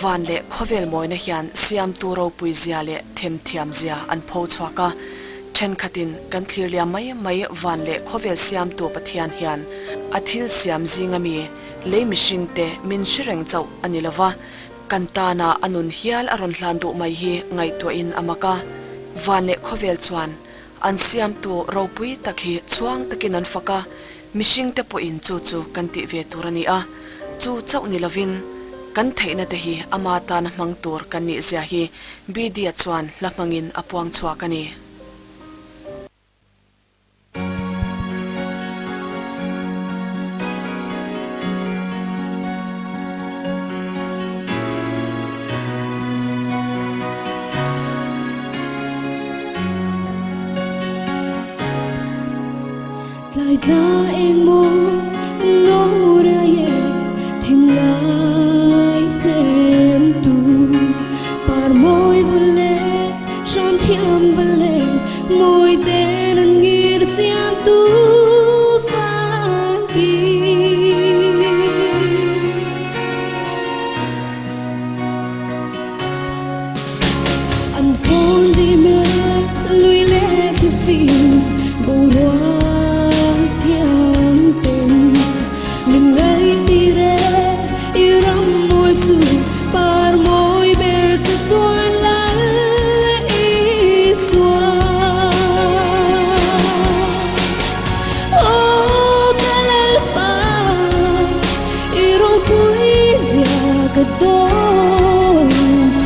van le khovel moina hian siam tu ro pui zia le them thiam zia an pho chhuaka then khatin kan thlir lia mai van le khovel siam tu pathian hian athil siam zingami le mishing te min shireng chau anilawa kantana anun hial aron hlan du mai hi ngai to in amaka van le khovel chuan an siam tu ro pui takhi chuang takin an faka mishing te po in chu chu kan ti ve turani a chu chau ni lovin kan theina te hi amata na mang tur kan ni zia hi BDA chuan lamangin apuang chua kani lại là em mô ngô ra ye thiên lai em tu par môi vale trong thiam vale môi tên anh nghĩ xem tu pagi anh phun đi mẹ lui lệ thì phim bầu hoa mình ngay đi re iram môi chu par môi ber chu tuan lan iswa oh kalal pa iro poesia ka don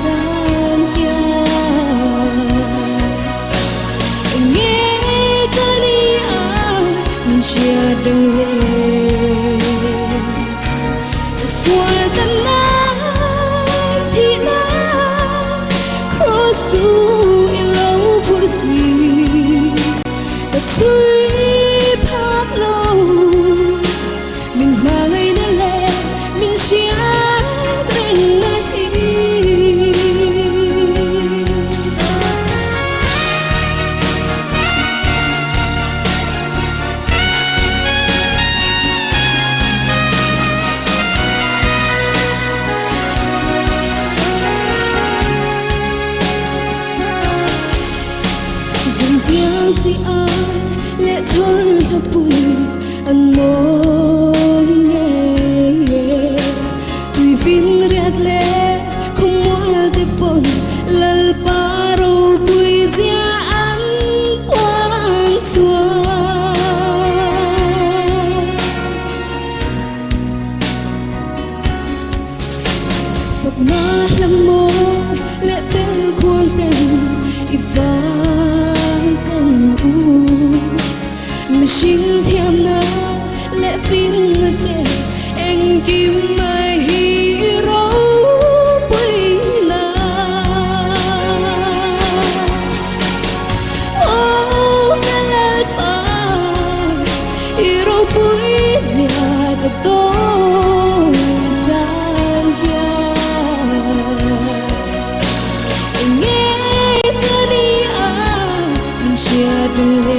san ya nghe kali a chia đừng si ai lệ thôn là bụi anh môi nhẹ tùy vin riết lệ không muốn tiếp bồn lal paro bụi zia ăn quang xua phật ma làm môi lệ bên khuôn tình iva mishing thiam na lệ fin na te anh kim mai hi ro pui na oh kalal pa hi ro pui zia ka don san ya nghe kani a chia đôi